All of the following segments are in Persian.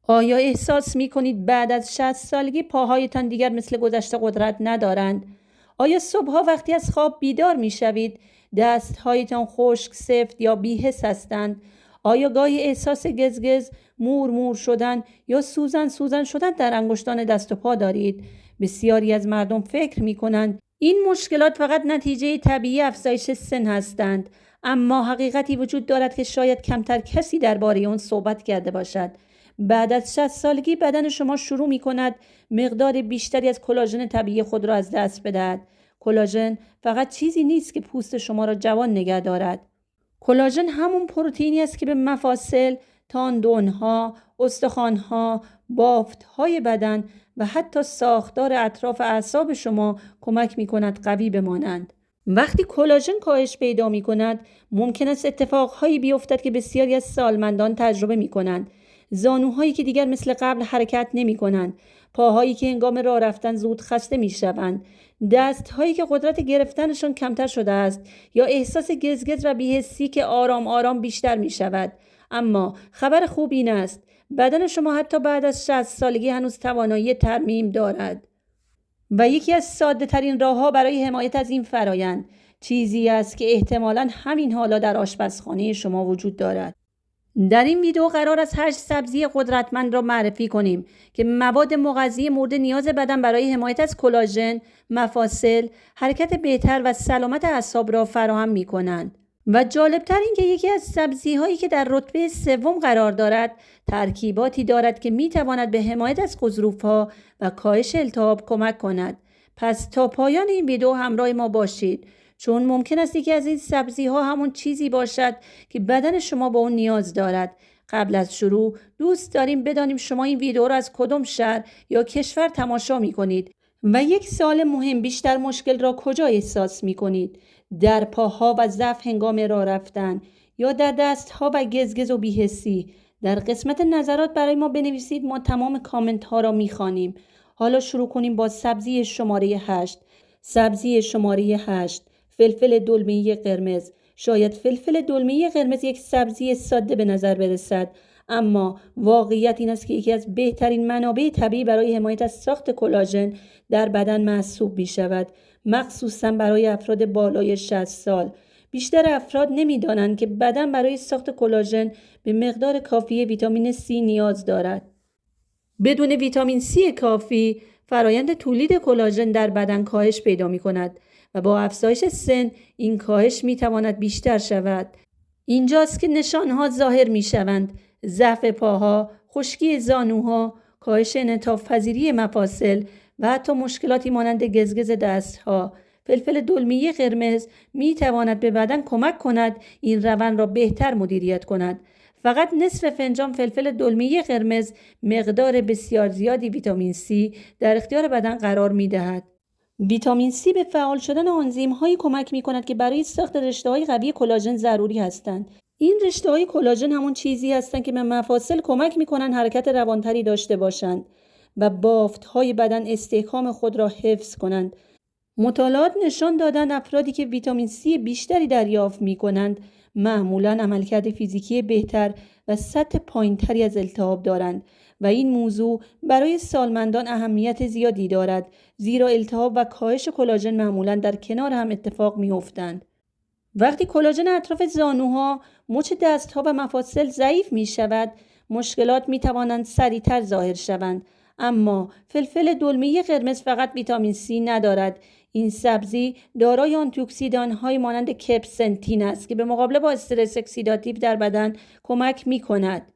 آیا احساس می کنید بعد از 60 سالگی پاهایتان دیگر مثل گذشته قدرت ندارند؟ آیا صبحها وقتی از خواب بیدار می شوید دستهایتان خشک، سفت یا بی‌حس هستند؟ آیا گاهی احساس گزگز، مور شدن یا سوزن شدن در انگشتان دست و پا دارید؟ بسیاری از مردم فکر می کنند این مشکلات فقط نتیجه طبیعی افزایش سن هستند، اما حقیقتی وجود دارد که شاید کمتر کسی درباره آن صحبت کرده باشد. بعد از 60 سالگی بدن شما شروع می کند مقدار بیشتری از کلاژن طبیعی خود را از دست بدهد. کلاژن فقط چیزی نیست که پوست شما را جوان نگه دارد. کلاژن همون پروتئینی است که به مفاصل، تاندونها، استخوانها، بافتهای بدن و حتی ساختار اطراف اعصاب شما کمک می کند قوی بمانند. وقتی کلاژن کاهش پیدا می کند، ممکن است اتفاقهایی بیفتد که بسیاری از سالمندان تجربه می کنند. زانوهایی که دیگر مثل قبل حرکت نمی کنند، پاهایی که هنگام راه رفتن زود خسته می شوند، دستهایی که قدرت گرفتنشان کمتر شده است یا احساس گزگز و بی‌حسی که آرام آرام بیشتر می شود. اما خبر خوب این است بدن شما حتی بعد از 60 سالگی هنوز توانایی ترمیم دارد و یکی از ساده ترین راه ها برای حمایت از این فرایند چیزی است که احتمالاً همین حالا در آشپزخانه شما وجود دارد. در این ویدیو قرار است 8 سبزی قدرتمند را معرفی کنیم که مواد مغذی مورد نیاز بدن برای حمایت از کلاژن، مفاصل، حرکت بهتر و سلامت اعصاب را فراهم می کنند. و جالبتر این که یکی از سبزی هایی که در رتبه 3 قرار دارد ترکیباتی دارد که می تواند به حمایت از غضروف ها و کاهش التهاب کمک کند. پس تا پایان این ویدیو همراه ما باشید، چون ممکن است یکی از این سبزی ها همون چیزی باشد که بدن شما با اون نیاز دارد. قبل از شروع دوست داریم بدانیم شما این ویدیو را از کدام شهر یا کشور تماشا می کنید و یک سوال مهم، بیشتر مشکل را کجا احساس می کنید؟ در پاها و ضعف هنگام راه رفتن یا در دستها و گزگز و بی‌حسی؟ در قسمت نظرات برای ما بنویسید، ما تمام کامنت ها را می خوانیم. حالا شروع کنیم با سبزی شماره 8. سبزی شماره 8، فلفل دلمه‌ای قرمز. شاید فلفل دلمه‌ای قرمز یک سبزی ساده به نظر برسد، اما واقعیت این است که یکی از بهترین منابع طبیعی برای حمایت از ساخت کلاژن در بدن محسوب می شود، مخصوصاً برای افراد بالای 60 سال. بیشتر افراد نمی‌دانند که بدن برای ساخت کلاژن به مقدار کافی ویتامین C نیاز دارد. بدون ویتامین C کافی، فرایند تولید کلاژن در بدن کاهش پیدا می کند و با افزایش سن این کاهش می تواند بیشتر شود. اینجاست که نشانها ظاهر می شوند: ضعف پاها، خشکی زانوها، کاهش انعطاف پذیری مفاصل و حتی مشکلاتی مانند گزگز دستها. فلفل دلمه‌ای قرمز می تواند به بدن کمک کند این روند را بهتر مدیریت کند. فقط نصف فنجان فلفل دلمه‌ای قرمز مقدار بسیار زیادی ویتامین C در اختیار بدن قرار می دهد. ویتامین C به فعال شدن آنزیم‌هایی کمک می‌کند که برای ساخت رشته‌های قوی کلاژن ضروری هستند. این رشته‌های کلاژن همون چیزی هستند که به مفاصل کمک می‌کنند حرکت روانتری داشته باشند و بافت‌های بدن استحکام خود را حفظ کنند. مطالعات نشان دادند افرادی که ویتامین C بیشتری دریافت می‌کنند معمولاً عملکرد فیزیکی بهتر و سطح پایین‌تری از التهاب دارند و این موضوع برای سالمندان اهمیت زیادی دارد، زیرا التهاب و کاهش کلاژن معمولاً در کنار هم اتفاق می‌افتند. وقتی کلاژن اطراف زانوها، مچ دستها و مفاصل ضعیف می‌شود، مشکلات می‌توانند سریعتر ظاهر شوند. اما فلفل دلمه‌ای قرمز فقط ویتامین C ندارد. این سبزی دارای آنتی‌اکسیدان‌های مانند کپسنتین است که به مقابله با استرس اکسیداتیو در بدن کمک می‌کند.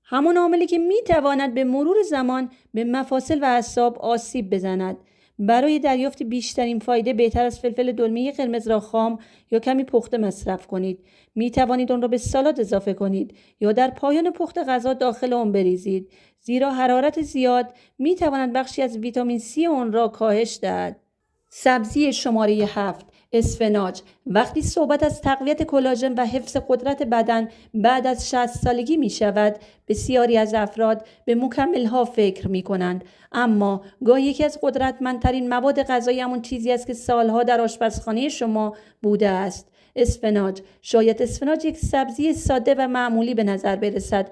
همون عاملی که می‌تواند به مرور زمان به مفاصل و اعصاب آسیب بزند. برای دریافت بیشترین فایده بهتر از فلفل دلمه‌ای قرمز را خام یا کمی پخته مصرف کنید. می توانید آن را به سالاد اضافه کنید یا در پایان پخت غذا داخل آن بریزید، زیرا حرارت زیاد می تواند بخشی از ویتامین C آن را کاهش دهد. سبزی شماره 7، اسفناج. وقتی صحبت از تقویت کلاژن و حفظ قدرت بدن بعد از 60 سالگی می شود، بسیاری از افراد به مکمل‌ها فکر می کنند، اما گاهی یکی از قدرتمندترین مواد غذایی همون چیزی است که سالها در آشپزخانه شما بوده است. اسفناج. شاید اسفناج یک سبزی ساده و معمولی به نظر برسد،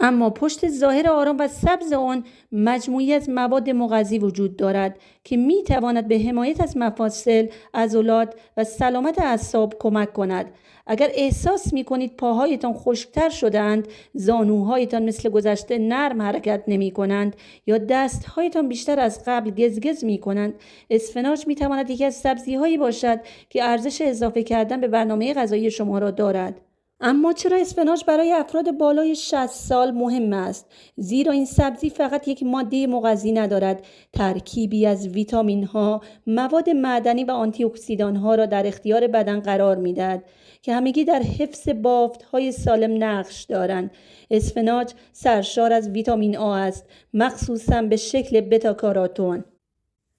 اما پشت ظاهر آرام و سبز آن مجموعی از مواد مغذی وجود دارد که می تواند به حمایت از مفاصل، عضلات و سلامت اعصاب کمک کند. اگر احساس می کنید پاهایتان خشکتر شده‌اند، زانوهایتان مثل گذشته نرم حرکت نمی کنند یا دستهایتان بیشتر از قبل گزگز می کنند، اسفناج می تواند یکی از سبزی‌هایی باشد که ارزش اضافه کردن به برنامه غذایی شما را دارد. اما چرا اسفناج برای افراد بالای 60 سال مهم است؟ زیرا این سبزی فقط یک ماده مغذی ندارد، ترکیبی از ویتامین ها، مواد معدنی و آنتی اکسیدان ها را در اختیار بدن قرار می‌دهد که همگی در حفظ بافت های سالم نقش دارند. اسفناج سرشار از ویتامین آ است، مخصوصاً به شکل بتا کاروتن.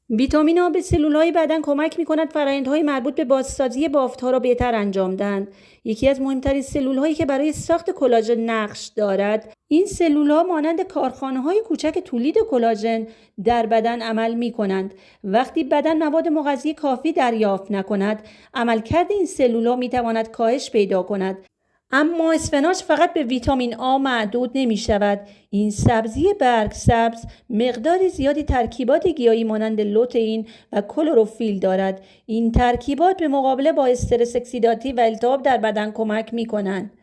ویتامین آ به سلولهای بدن کمک می‌کند فرآیندهای مربوط به بازسازی بافت‌ها را بهتر انجام دهند. یکی از مهمترین سلولهایی که برای ساخت کلاژن نقش دارد، این سلولها مانند کارخانه‌های کوچک تولید کلاژن در بدن عمل می‌کنند. وقتی بدن مواد مغذی کافی دریافت نکند، عملکرد این سلولها می‌تواند کاهش پیدا کند. اما اسفناج فقط به ویتامین آ معدود نمی شود. این سبزی برگ سبز مقدار زیادی ترکیبات گیاهی مانند لوتئین و کلروفیل دارد. این ترکیبات به مقابله با استرس اکسیداتیو و التهاب در بدن کمک می کنند.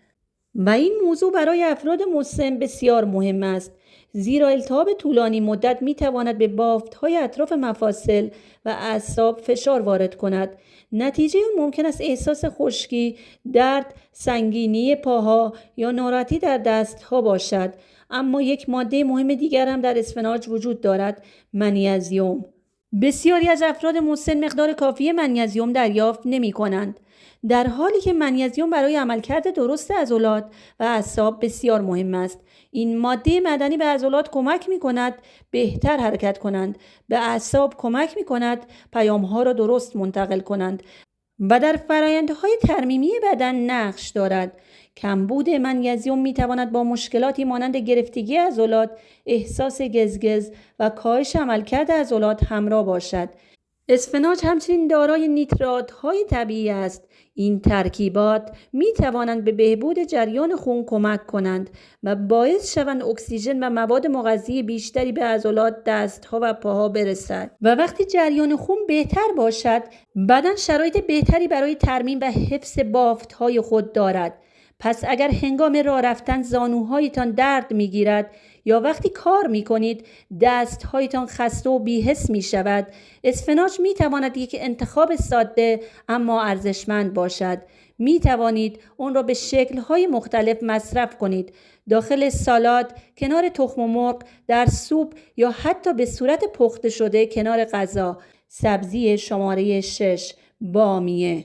و این موضوع برای افراد مسن بسیار مهم است، زیرا التهاب طولانی مدت می تواند به بافت‌های اطراف مفاصل و اعصاب فشار وارد کند. نتیجه ممکن است احساس خشکی، درد، سنگینی پاها یا ناراحتی در دستها باشد. اما یک ماده مهم دیگر هم در اسفناج وجود دارد: منیزیم. بسیاری از افراد مسن مقدار کافی منیزیم دریافت نمی کنند، در حالی که منیزیم برای عملکرد درست عضلات و اعصاب بسیار مهم است. این ماده معدنی به عضلات کمک می کند بهتر حرکت کنند، به اعصاب کمک می کند پیامها را درست منتقل کنند و در فرآیندهای ترمیمی بدن نقش دارد. کمبود منیزیم می تواند با مشکلاتی مانند گرفتگی عضلات، احساس گزگز و کاهش عملکرد عضلات همراه باشد. اسفناج همچنین دارای نیترات‌های طبیعی است. این ترکیبات می توانند به بهبود جریان خون کمک کنند و باعث شوند اکسیژن و مواد مغذی بیشتری به عضلات، دستها و پاها برسد. و وقتی جریان خون بهتر باشد، بدن شرایط بهتری برای ترمیم و حفظ بافت‌های خود دارد. پس اگر هنگام راه رفتن زانوهایتان درد می‌گیرد یا وقتی کار می‌کنید دست‌هایتان خسته و بی‌حس می‌شود، اسفناج می‌تواند یک انتخاب ساده اما ارزشمند باشد. می‌توانید آن را به شکل‌های مختلف مصرف کنید: داخل سالاد، کنار تخم مرغ، در سوپ یا حتی به صورت پخته شده کنار غذا. سبزی شماره 6: بامیه.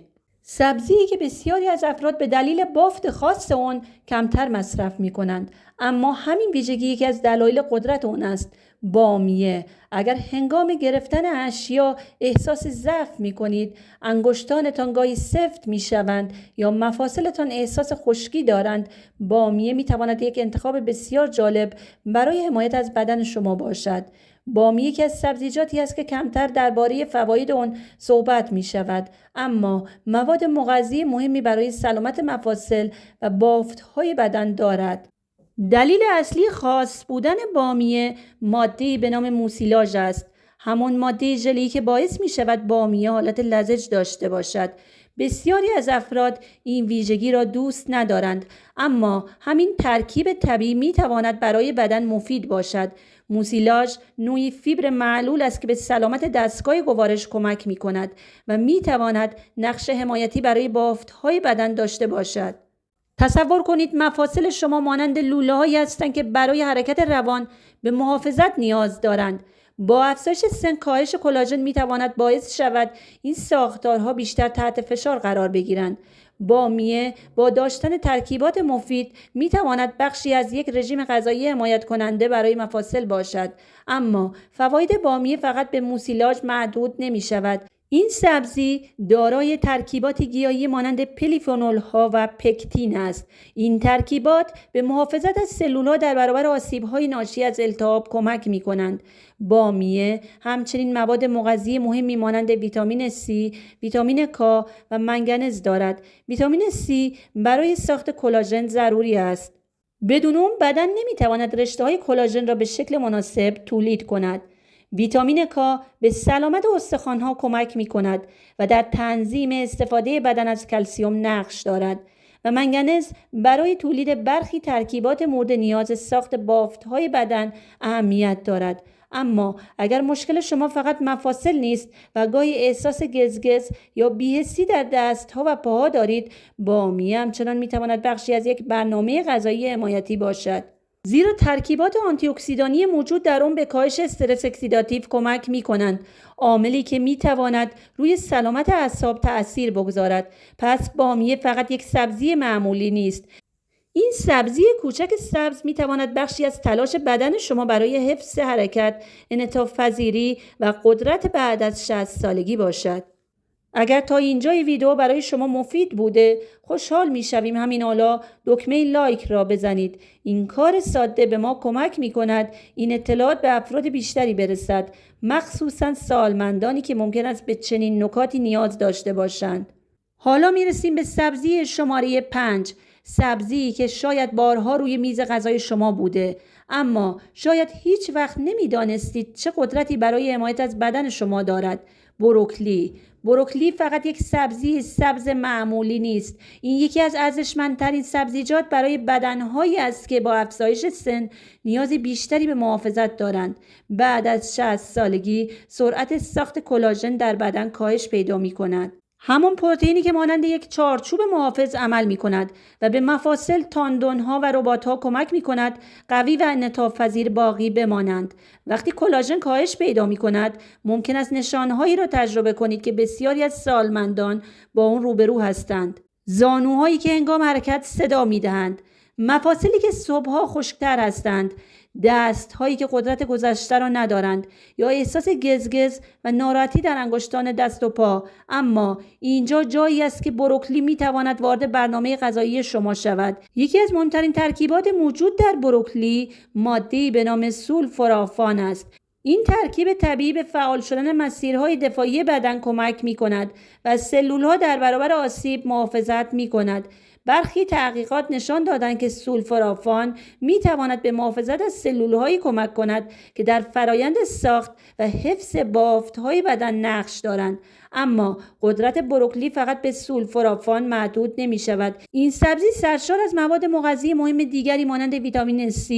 سبزی‌ای که بسیاری از افراد به دلیل بافت خاص آن کمتر مصرف می‌کنند، اما همین ویژگی یکی از دلایل قدرت آن است. بامیه. اگر هنگام گرفتن اشیا احساس ضعف می‌کنید، انگشتانتان گاهی سفت می‌شوند یا مفاصلتان احساس خشکی دارند، بامیه می‌تواند یک انتخاب بسیار جالب برای حمایت از بدن شما باشد. بامیه یکی از سبزیجاتی است که کمتر درباره فواید آن صحبت می شود، اما مواد مغذی مهمی برای سلامت مفاصل و بافت‌های بدن دارد. دلیل اصلی خاص بودن بامیه ماده‌ای به نام موسیلاژ است، همان ماده ژلی که باعث می شود بامیه حالت لزج داشته باشد. بسیاری از افراد این ویژگی را دوست ندارند، اما همین ترکیب طبیعی می تواند برای بدن مفید باشد. موسیلاژ نوعی فیبر معلول است که به سلامت دستگاه گوارش کمک می کند و می تواند نقش حمایتی برای بافت‌های بدن داشته باشد. تصور کنید مفاصل شما مانند لوله‌هایی هستند که برای حرکت روان به محافظت نیاز دارند. با افزایش سن کاهش کلاژن می تواند باعث شود این ساختارها بیشتر تحت فشار قرار بگیرند. بامیه با داشتن ترکیبات مفید می تواند بخشی از یک رژیم غذایی حمایت کننده برای مفاصل باشد، اما فواید بامیه فقط به موسیلاژ محدود نمی شود. این سبزی دارای ترکیبات گیاهی مانند پلیفنول ها و پکتین است. این ترکیبات به محافظت از سلول‌ها در برابر آسیب‌های ناشی از التهاب کمک می‌کنند. بامیه همچنین مواد مغذی مهمی مانند ویتامین C، ویتامین K و منگنز دارد. ویتامین C برای ساخت کلاژن ضروری است. بدون اون بدن نمیتواند رشته‌های کلاژن را به شکل مناسب تولید کند. ویتامین کا به سلامت استخوان‌ها کمک می‌کند و در تنظیم استفاده بدن از کلسیم نقش دارد و منگنز برای تولید برخی ترکیبات مورد نیاز ساخت بافت‌های بدن اهمیت دارد. اما اگر مشکل شما فقط مفاصل نیست و گاهی احساس گزگز یا بی‌حسی در دست‌ها و پاها دارید، بامیه همچنان می‌تواند بخشی از یک برنامه غذایی حمایتی باشد. زیرا ترکیبات آنتی اکسیدانی موجود در آن به کاهش استرس اکسیداتیو کمک می‌کنند، عاملی که می‌تواند روی سلامت اعصاب تأثیر بگذارد. پس بامیه فقط یک سبزی معمولی نیست. این سبزی کوچک سبز می‌تواند بخشی از تلاش بدن شما برای حفظ حرکت، انعطاف پذیری و قدرت بعد از 60 سالگی باشد. اگر تا اینجای ویدیو برای شما مفید بوده، خوشحال می‌شویم همین حالا دکمه لایک را بزنید. این کار ساده به ما کمک می‌کند این اطلاعات به افراد بیشتری برسد، مخصوصاً سالمندانی که ممکن است به چنین نکاتی نیاز داشته باشند. حالا می‌رسیم به سبزی شماره 5. سبزی که شاید بارها روی میز غذای شما بوده، اما شاید هیچ وقت نمی‌دانستید چه قدرتی برای حمایت از بدن شما دارد. بروکلی فقط یک سبزی سبز معمولی نیست. این یکی از ارزشمندترین سبزیجات برای بدنهایی است که با افزایش سن نیاز بیشتری به محافظت دارند. بعد از 60 سالگی سرعت ساخت کلاژن در بدن کاهش پیدا می‌کند. همون پروتئینی که مانند یک چارچوب محافظ عمل می کند و به مفاصل، تاندون‌ها و رباط‌ها کمک می کند قوی و انعطاف پذیر باقی بمانند. وقتی کلاژن کاهش پیدا می کند، ممکن است نشانهایی را تجربه کنید که بسیاری از سالمندان با اون روبرو هستند. زانوهایی که هنگام حرکت صدا می دهند، مفاصلی که صبحها خشک‌تر هستند، دست‌هایی که قدرت گذشته را ندارند یا احساس گزگز و ناراحتی در انگشتان دست و پا. اما اینجا جایی است که بروکلی می‌تواند وارد برنامه غذایی شما شود. یکی از مهمترین ترکیبات موجود در بروکلی ماده‌ای به نام سولفورافان است. این ترکیب طبیعی به فعال شدن مسیرهای دفاعی بدن کمک می‌کند و از سلول‌ها در برابر آسیب محافظت می‌کند. برخی تحقیقات نشان دادند که سولفورافان می‌تواند به محافظت از سلول‌هایی کمک کند که در فرایند ساخت و حفظ بافت‌های بدن نقش دارند. اما قدرت بروکلی فقط به سولفورافان محدود نمی‌شود. این سبزی سرشار از مواد مغذی مهم دیگری مانند ویتامین C،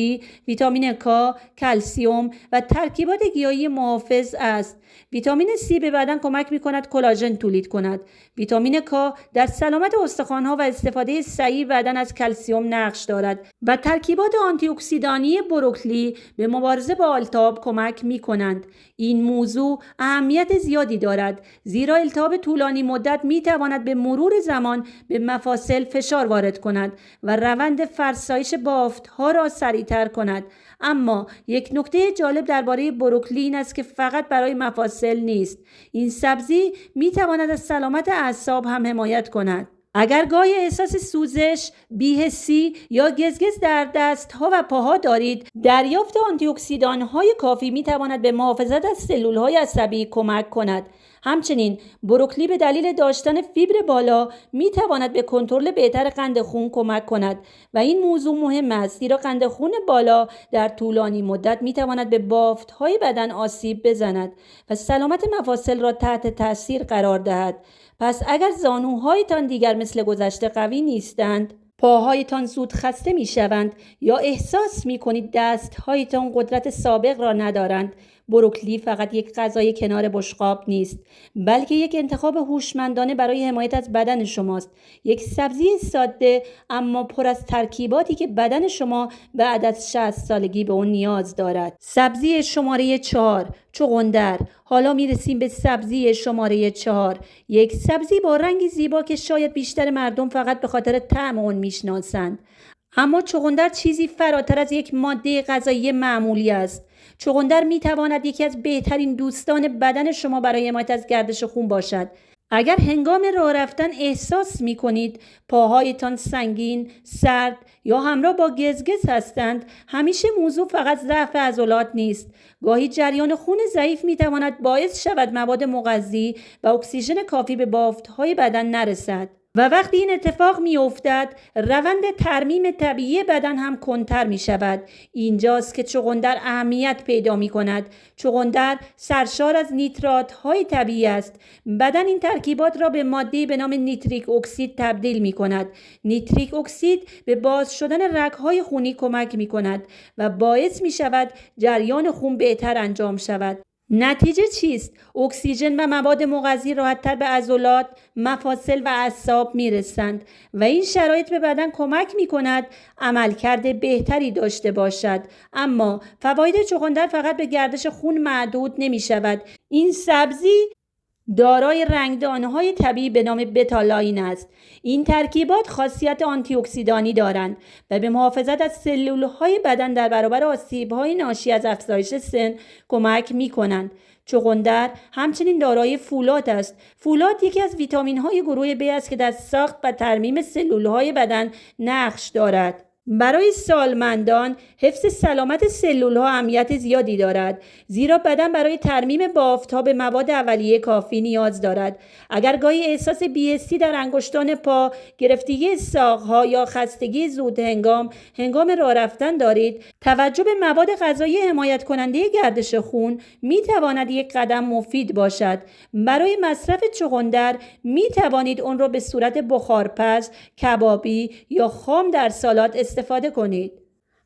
ویتامین کا، کلسیم و ترکیبات گیاهی محافظ است. ویتامین C به بدن کمک می‌کند کلاژن تولید کند. ویتامین کا در سلامت استخوان‌ها و استفاده صحیح بدن از کلسیم نقش دارد و ترکیبات آنتی اکسیدانی بروکلی به مبارزه با آلتهاب کمک می‌کنند. این موضوع اهمیت زیادی دارد، زیرا التهاب طولانی مدت می‌تواند به مرور زمان به مفاصل فشار وارد کند و روند فرسایش بافت‌ها را سریع‌تر کند. اما یک نکته جالب درباره بروکلی این است که فقط برای مفاصل نیست. این سبزی می‌تواند از سلامت اعصاب هم حمایت کند. اگر گاهی احساس سوزش، بی‌حسی یا گزگز در دست‌ها و پاها دارید، دریافت آنتی اکسیدان‌های کافی می‌تواند به محافظت از سلول‌های عصبی کمک کند. همچنین بروکلی به دلیل داشتن فیبر بالا می‌تواند به کنترل بهتر قند خون کمک کند و این موضوع مهم است، زیرا قند خون بالا در طولانی مدت می‌تواند به بافت‌های بدن آسیب بزند و سلامت مفاصل را تحت تأثیر قرار دهد. پس اگر زانوهایتان دیگر مثل گذشته قوی نیستند، پاهایتان زود خسته می شوند یا احساس می کنید دستهایتان قدرت سابق را ندارند، بروکلی فقط یک غذای کنار بشقاب نیست، بلکه یک انتخاب هوشمندانه برای حمایت از بدن شماست. یک سبزی ساده اما پر از ترکیباتی که بدن شما بعد از 60 سالگی به اون نیاز دارد. سبزی شماره 4، چغندر. حالا میرسیم به سبزی شماره 4. یک سبزی با رنگی زیبا که شاید بیشتر مردم فقط به خاطر طعم اون میشناسند. اما چغندر چیزی فراتر از یک ماده غذایی معمولی است. چغندر میتواند یکی از بهترین دوستان بدن شما برای حمایت از گردش خون باشد. اگر هنگام راه رفتن احساس می کنید پاهایتان سنگین، سرد یا همراه با گزگز هستند، همیشه موضوع فقط ضعف عضلات نیست. گاهی جریان خون ضعیف می تواند باعث شود مواد مغذی و اکسیژن کافی به بافت‌های بدن نرسد. و وقتی این اتفاق می افتد روند ترمیم طبیعی بدن هم کندتر می شود. اینجاست که چغندر اهمیت پیدا می کند. چغندر سرشار از نیترات های طبیعی است. بدن این ترکیبات را به ماده به نام نیتریک اکسید تبدیل می کند. نیتریک اکسید به باز شدن رگ های خونی کمک می کند و باعث می شود جریان خون بهتر انجام شود. نتیجه چیست؟ اکسیژن و مواد مغذی راحت‌تر به عضلات، مفاصل و اعصاب میرسند و این شرایط به بدن کمک می‌کند عملکرد بهتری داشته باشد. اما فواید چغندر فقط به گردش خون محدود نمی‌شود. این سبزی دارای رنگدانه‌های طبیعی به نام بتالاین است. این ترکیبات خاصیت آنتی اکسیدانی دارند و به محافظت از سلول‌های بدن در برابر آسیب‌های ناشی از افزایش سن کمک می‌کنند. چغندر همچنین دارای فولاد است. فولاد یکی از ویتامین‌های گروه B است که در ساخت و ترمیم سلول‌های بدن نقش دارد. برای سالمندان حفظ سلامت سلول‌ها اهمیت زیادی دارد، زیرا بدن برای ترمیم بافت‌ها به مواد اولیه کافی نیاز دارد. اگر گاهی احساس بی‌حسی در انگشتان پا، گرفتگی ساق‌ها یا خستگی زود هنگام راه رفتن دارید، توجه به مواد غذایی حمایت کننده گردش خون می‌تواند یک قدم مفید باشد. برای مصرف چغندر می‌توانید آن را به صورت بخارپز، کبابی یا خام در سالاد استفاده کنید.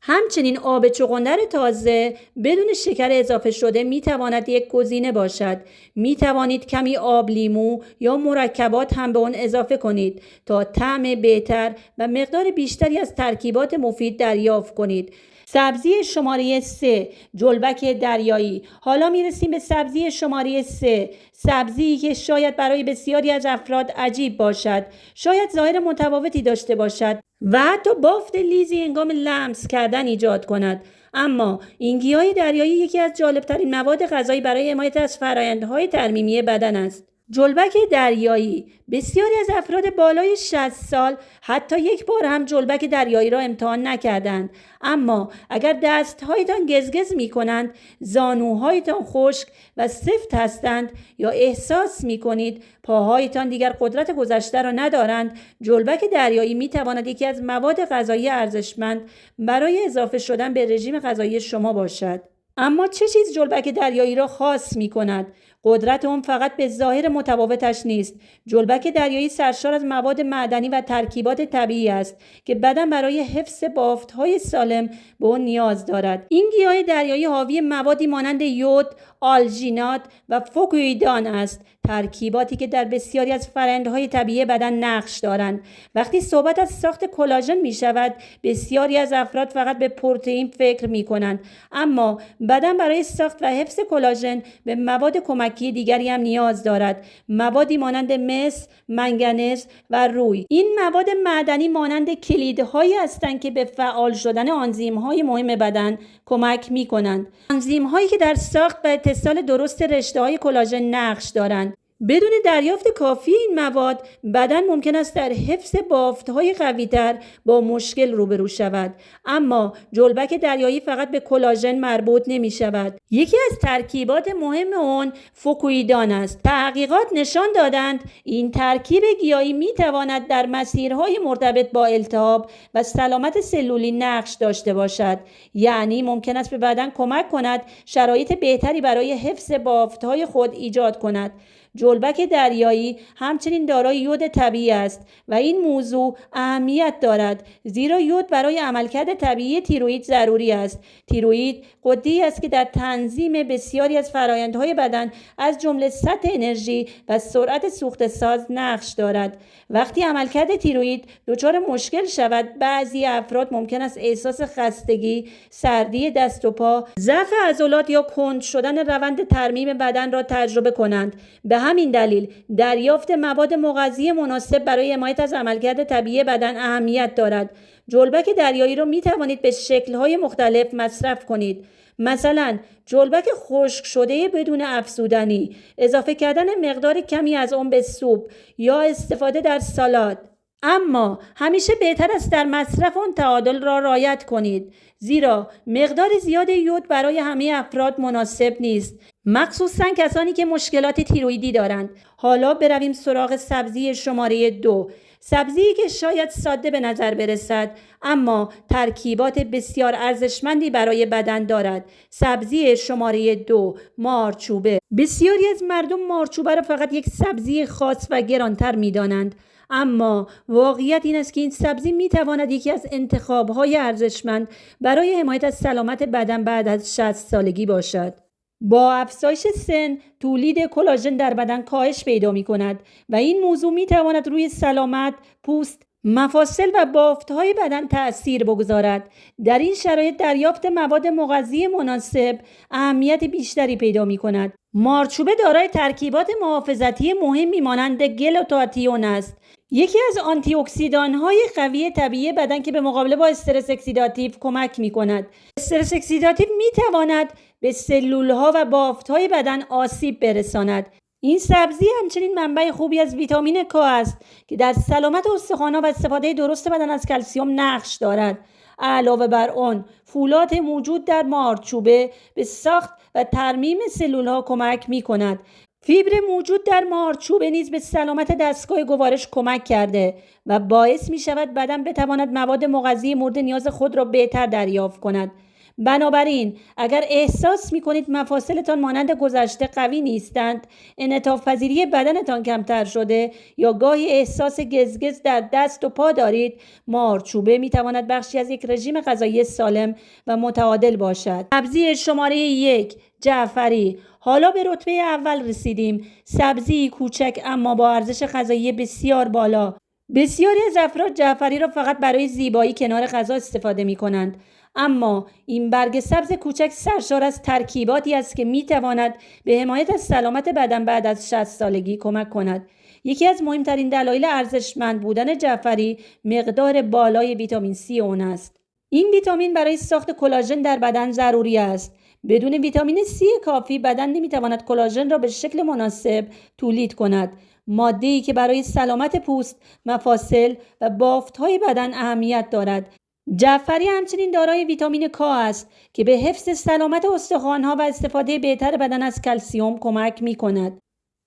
همچنین آب چغندر تازه بدون شکر اضافه شده می تواند یک گزینه باشد. می توانید کمی آب لیمو یا مرکبات هم به آن اضافه کنید تا طعم بهتر و مقدار بیشتری از ترکیبات مفید دریافت کنید. سبزی شماره 3 جلبک دریایی. حالا میرسیم به سبزی شماره 3. سبزی که شاید برای بسیاری از افراد عجیب باشد، شاید ظاهر متفاوتی داشته باشد و حتی بافت لیزی هنگام لمس کردن ایجاد کند. اما این گیاه دریایی یکی از جالبترین مواد غذایی برای حمایت از فرآیندهای ترمیمی بدن است. جلبک دریایی. بسیاری از افراد بالای 60 سال حتی یک بار هم جلبک دریایی را امتحان نکردند. اما اگر دستهایتان گزگز می کنند، زانوهایتان خشک و سفت هستند یا احساس می کنید پاهایتان دیگر قدرت گذشته را ندارند، جلبک دریایی می تواند یکی از مواد غذایی ارزشمند برای اضافه شدن به رژیم غذایی شما باشد. اما چه چیز جلبک دریایی را خاص می کند؟ قدرت آن فقط به ظاهر متفاوتش نیست. جلبک دریایی سرشار از مواد معدنی و ترکیبات طبیعی است که بدن برای حفظ بافت‌های سالم به آن نیاز دارد. این گیاه دریایی حاوی موادی مانند یود، آلژینات و فوکوئیدان است، ترکیباتی که در بسیاری از فرآیندهای طبیعی بدن نقش دارند. وقتی صحبت از ساخت کلاژن می شود، بسیاری از افراد فقط به پروتئین فکر می کنند، اما بدن برای ساخت و حفظ کلاژن به مواد کمکی دیگری هم نیاز دارد، موادی مانند مس، منگنز و روی. این مواد معدنی مانند کلیدهایی هستند که به فعال شدن آنزیم‌های مهم بدن کمک می کنند. آنزیم‌هایی که در ساخت و اتصال درست رشته‌های کلاژن نقش دارند. بدون دریافت کافی این مواد، بدن ممکن است در حفظ بافت‌های قوی‌تر با مشکل روبرو شود. اما جلبک دریایی فقط به کلاژن مربوط نمی شود. یکی از ترکیبات مهم آن فوکوئیدان است. تحقیقات نشان دادند این ترکیب گیاهی می تواند در مسیرهای مرتبط با التهاب و سلامت سلولی نقش داشته باشد. یعنی ممکن است به بدن کمک کند شرایط بهتری برای حفظ بافت‌های خود ایجاد کند. جلبک دریایی همچنین دارای یود طبیعی است و این موضوع اهمیت دارد، زیرا یود برای عملکرد طبیعی تیروئید ضروری است. تیروئید غده‌ای است که در تنظیم بسیاری از فرآیندهای بدن از جمله سطح انرژی و سرعت سوخت ساز نقش دارد. وقتی عملکرد تیروئید دچار مشکل شود، بعضی افراد ممکن است احساس خستگی، سردی دست و پا، ضعف عضلات یا کند شدن روند ترمیم بدن را تجربه کنند. به همین دلیل دریافت مواد مغذی مناسب برای حمایت از عملکرد طبیعی بدن اهمیت دارد. جلبک دریایی را می توانید به شکل‌های مختلف مصرف کنید. مثلا جلبک خشک شده بدون افزودنی، اضافه کردن مقدار کمی از آن به سوپ یا استفاده در سالاد. اما همیشه بهتر است در مصرف آن تعادل را رعایت کنید، زیرا مقدار زیاد یود برای همه افراد مناسب نیست، مخصوصاً کسانی که مشکلات تیروئیدی دارند. حالا برویم سراغ سبزی شماره 2. سبزی که شاید ساده به نظر برسد اما ترکیبات بسیار ارزشمندی برای بدن دارد. سبزی شماره 2، مارچوبه. بسیاری از مردم مارچوبه را فقط یک سبزی خاص و گرانتر می‌دانند، اما واقعیت این است که این سبزی می‌تواند یکی از انتخاب‌های ارزشمند برای حمایت از سلامت بدن بعد از 60 سالگی باشد. با افزایش سن، تولید کلاژن در بدن کاهش پیدا می‌کند و این موضوع می‌تواند روی سلامت، پوست، مفاصل و بافت‌های بدن تأثیر بگذارد. در این شرایط دریافت مواد مغذی مناسب اهمیت بیشتری پیدا می‌کند. مارچوبه دارای ترکیبات محافظتی مهمی مانند گلوتاتیون است، یکی از آنتی اکسیدان‌های قوی طبیعی بدن که به مقابله با استرس اکسیداتیو کمک می‌کند. استرس اکسیداتیو می‌تواند به سلول‌ها و بافت‌های بدن آسیب برساند. این سبزی همچنین منبع خوبی از ویتامین K است که در سلامت استخوان‌ها و استفاده درست بدن از کلسیم نقش دارد. علاوه بر آن، فولاد موجود در مارچوبه به ساخت و ترمیم سلول‌ها کمک می‌کند. فیبر موجود در مارچوبه نیز به سلامت دستگاه گوارش کمک کرده و باعث می شود بدن بتواند مواد مغذی مورد نیاز خود را بهتر دریافت کند. بنابراین اگر احساس می کنید مفاصلتان مانند گذشته قوی نیستند، انعطاف پذیری بدنتان کمتر شده یا گاهی احساس گزگز در دست و پا دارید، مارچوبه می تواند بخشی از یک رژیم غذایی سالم و متعادل باشد. سبزی شماره 1، جعفری. حالا به رتبه اول رسیدیم. سبزی کوچک اما با ارزش غذایی بسیار بالا. بسیاری از افراد جعفری را فقط برای زیبایی کنار غذا استفاده می کنند، اما این برگ سبز کوچک سرشار از ترکیباتی است که می تواند به حمایت از سلامت بدن بعد از 60 سالگی کمک کند. یکی از مهمترین دلایل ارزشمند بودن جعفری مقدار بالای ویتامین C آن است. این ویتامین برای ساخت کلاژن در بدن ضروری است. بدون ویتامین C کافی بدن نمیتواند کلاژن را به شکل مناسب تولید کند، ماده‌ای که برای سلامت پوست، مفاصل و بافت‌های بدن اهمیت دارد. جعفری همچنین دارای ویتامین K است که به حفظ سلامت استخوان‌ها و استفاده بهتر بدن از کلسیم کمک می‌کند.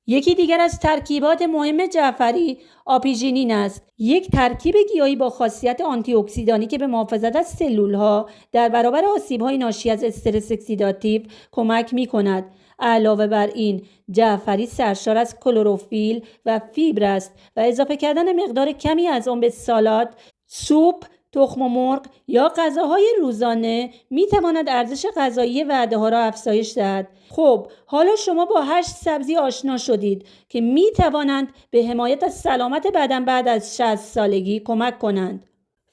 یکی دیگر از ترکیبات مهم جعفری آپیژینین است، یک ترکیب گیاهی با خاصیت آنتی اکسیدانی که به محافظت از سلول‌ها در برابر آسیب‌های ناشی از استرس اکسیداتیو کمک می‌کند. علاوه بر این، جعفری سرشار از کلروفیل و فیبر است و اضافه کردن مقدار کمی از آن به سالاد، سوپ، تخم مرغ یا غذاهای روزانه می تواند ارزش غذایی وعده ها را افزایش دهد. خب حالا شما با 8 سبزی آشنا شدید که می توانند به حمایت از سلامت بدن بعد از 60 سالگی کمک کنند.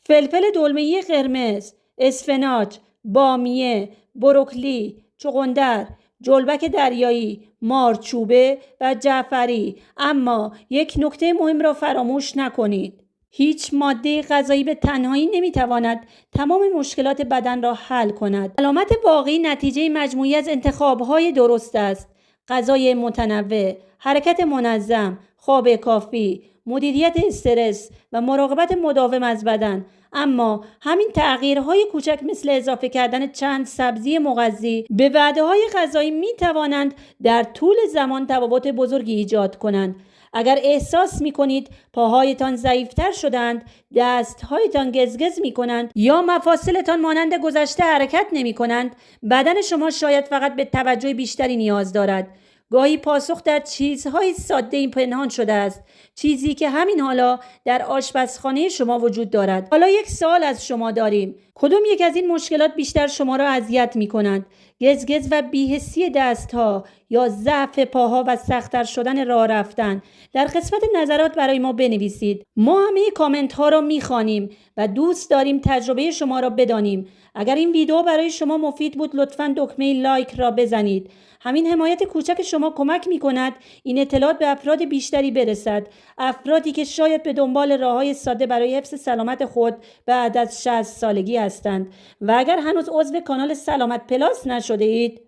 فلفل دلمه‌ای قرمز، اسفناج، بامیه، بروکلی، چغندر، جلبک دریایی، مارچوبه و جعفری. اما یک نکته مهم را فراموش نکنید. هیچ ماده غذایی به تنهایی نمیتواند تمام مشکلات بدن را حل کند. سلامت واقعی نتیجه مجموعی از انتخاب‌های درست است. غذای متنوع، حرکت منظم، خواب کافی، مدیریت استرس و مراقبت مداوم از بدن. اما همین تغییرهای کوچک مثل اضافه کردن چند سبزی مغذی به وعده‌های غذایی میتوانند در طول زمان تفاوت بزرگی ایجاد کنند. اگر احساس می کنید پاهایتان ضعیفتر شدند، دستهایتان گزگز می کنند یا مفاصلتان مانند گذشته حرکت نمی کنند، بدن شما شاید فقط به توجه بیشتری نیاز دارد. گاهی پاسخ در چیزهای ساده پنهان شده است، چیزی که همین حالا در آشپزخانه شما وجود دارد. حالا یک سوال از شما داریم. کدوم یک از این مشکلات بیشتر شما را اذیت می کنند؟ گزگز و بی‌حسی دستها یا ضعف پاها و سخت‌تر شدن راه رفتن؟ در قسمت نظرات برای ما بنویسید. ما همه کامنت ها را می‌خوانیم و دوست داریم تجربه شما را بدانیم. اگر این ویدیو برای شما مفید بود لطفاً دکمه لایک را بزنید. همین حمایت کوچک شما کمک می‌کند این اطلاعات به افراد بیشتری برسد، افرادی که شاید به دنبال راه‌های ساده برای حفظ سلامت خود بعد از 60 سالگی هستند. و اگر هنوز عضو کانال سلامت پلاس نشده اید،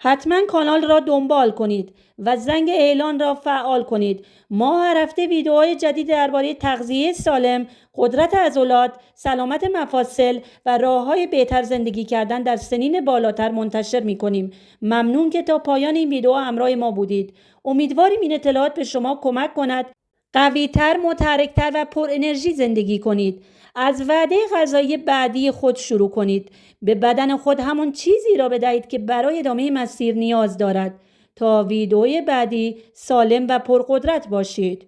حتما کانال را دنبال کنید و زنگ اعلان را فعال کنید. ما هر هفته ویدیوهای جدید درباره تغذیه سالم، قدرت عضلات، سلامت مفاصل و راه‌های بهتر زندگی کردن در سنین بالاتر منتشر می‌کنیم. ممنون که تا پایان این ویدیو همراه ما بودید. امیدواریم این اطلاعات به شما کمک کند قوی‌تر، متحرک‌تر و پر انرژی زندگی کنید. از وعده غذایی بعدی خود شروع کنید. به بدن خود همون چیزی را بدهید که برای ادامه مسیر نیاز دارد. تا ویدئوی بعدی سالم و پرقدرت باشید.